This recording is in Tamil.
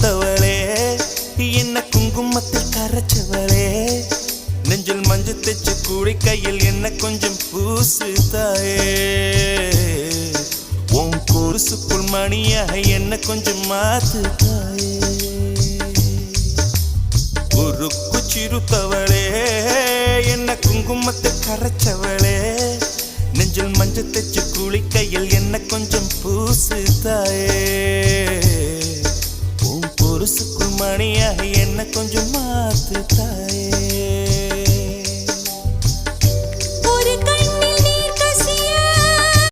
சிறுத்தவளே என்ன குங்குமத்தில் கரைச்சவளே நெஞ்சில் மஞ்சள் தைச்சு கூடி கையில் என்ன கொஞ்சம் பூசு தாயே உன் கொலுசுக்குள் மணியாக என்ன கொஞ்சம் மாத்து தாயே உருக்கு சிறுத்தவளே என்ன குங்குமத்தை கரைச்சவளே நெஞ்சில் மஞ்சள் தைச்சு கூலி கையில் என்ன கொஞ்சம் பூசு தாயே உன் பொருசுக்குள் மணியாக என்ன கொஞ்சம் மாத்து தாயே